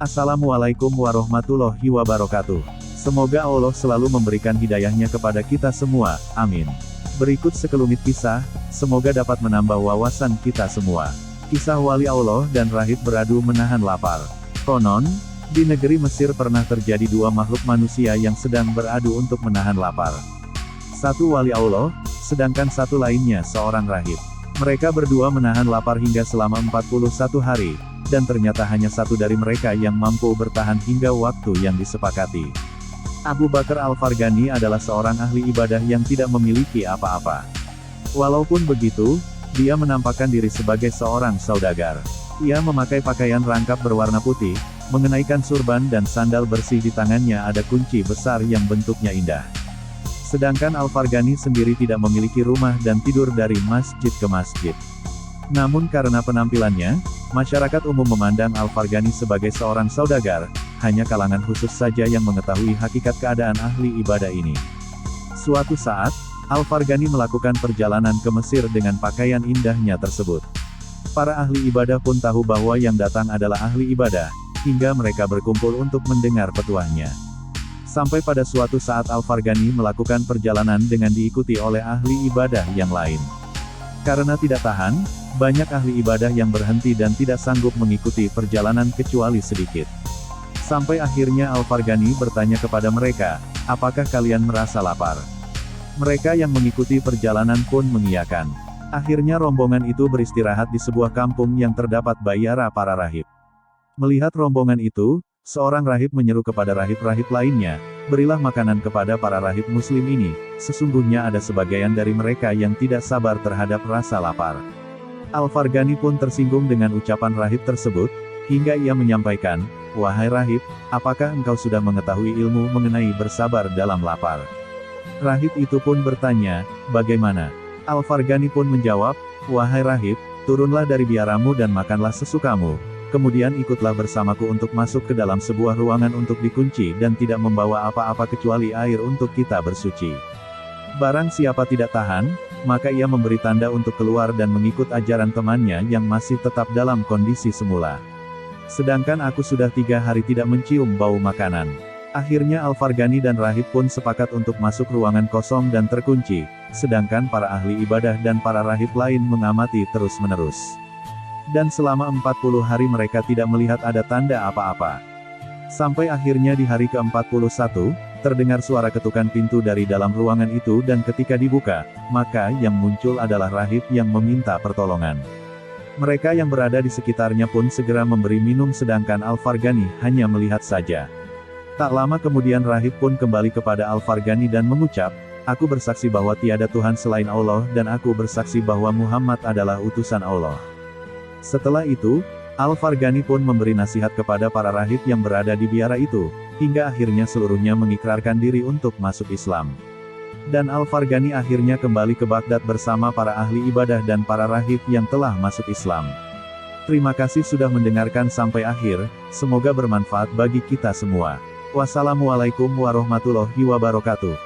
Assalamualaikum warahmatullahi wabarakatuh. Semoga Allah selalu memberikan hidayahnya kepada kita semua, amin. Berikut sekelumit kisah, semoga dapat menambah wawasan kita semua. Kisah wali Allah dan rahib beradu menahan lapar. Konon, di negeri Mesir pernah terjadi dua makhluk manusia yang sedang beradu untuk menahan lapar. Satu wali Allah, sedangkan satu lainnya seorang rahib. Mereka berdua menahan lapar hingga selama 41 hari, dan ternyata hanya satu dari mereka yang mampu bertahan hingga waktu yang disepakati. Abu Bakar Al-Farghani adalah seorang ahli ibadah yang tidak memiliki apa-apa. Walaupun begitu, dia menampakkan diri sebagai seorang saudagar. Ia memakai pakaian rangkap berwarna putih, mengenaikan surban dan sandal bersih di tangannya ada kunci besar yang bentuknya indah. Sedangkan Al-Farghani sendiri tidak memiliki rumah dan tidur dari masjid ke masjid. Namun karena penampilannya, masyarakat umum memandang Al-Farghani sebagai seorang saudagar, hanya kalangan khusus saja yang mengetahui hakikat keadaan ahli ibadah ini. Suatu saat, Al-Farghani melakukan perjalanan ke Mesir dengan pakaian indahnya tersebut. Para ahli ibadah pun tahu bahwa yang datang adalah ahli ibadah, hingga mereka berkumpul untuk mendengar petuahnya. Sampai pada suatu saat Al-Farghani melakukan perjalanan dengan diikuti oleh ahli ibadah yang lain. Karena tidak tahan, banyak ahli ibadah yang berhenti dan tidak sanggup mengikuti perjalanan kecuali sedikit. Sampai akhirnya Al-Farghani bertanya kepada mereka, apakah kalian merasa lapar? Mereka yang mengikuti perjalanan pun mengiyakan. Akhirnya rombongan itu beristirahat di sebuah kampung yang terdapat bayara para rahib. Melihat rombongan itu, seorang rahib menyeru kepada rahib-rahib lainnya, berilah makanan kepada para rahib muslim ini, sesungguhnya ada sebagian dari mereka yang tidak sabar terhadap rasa lapar. Al-Farghani pun tersinggung dengan ucapan rahib tersebut, hingga ia menyampaikan, wahai rahib, apakah engkau sudah mengetahui ilmu mengenai bersabar dalam lapar? Rahib itu pun bertanya, bagaimana? Al-Farghani pun menjawab, wahai rahib, turunlah dari biaramu dan makanlah sesukamu, kemudian ikutlah bersamaku untuk masuk ke dalam sebuah ruangan untuk dikunci dan tidak membawa apa-apa kecuali air untuk kita bersuci. Barang siapa tidak tahan, maka ia memberi tanda untuk keluar dan mengikut ajaran temannya yang masih tetap dalam kondisi semula. Sedangkan aku sudah 3 hari tidak mencium bau makanan. Akhirnya Al-Farghani dan rahib pun sepakat untuk masuk ruangan kosong dan terkunci, sedangkan para ahli ibadah dan para rahib lain mengamati terus-menerus. Dan selama 40 hari mereka tidak melihat ada tanda apa-apa. Sampai akhirnya di hari ke-41, terdengar suara ketukan pintu dari dalam ruangan itu dan ketika dibuka, maka yang muncul adalah rahib yang meminta pertolongan. Mereka yang berada di sekitarnya pun segera memberi minum sedangkan Al-Farghani hanya melihat saja. Tak lama kemudian rahib pun kembali kepada Al-Farghani dan mengucap, aku bersaksi bahwa tiada Tuhan selain Allah dan aku bersaksi bahwa Muhammad adalah utusan Allah. Setelah itu, Al-Farghani pun memberi nasihat kepada para rahib yang berada di biara itu, hingga akhirnya seluruhnya mengikrarkan diri untuk masuk Islam. Dan Al-Farghani akhirnya kembali ke Baghdad bersama para ahli ibadah dan para rahib yang telah masuk Islam. Terima kasih sudah mendengarkan sampai akhir, semoga bermanfaat bagi kita semua. Wassalamualaikum warahmatullahi wabarakatuh.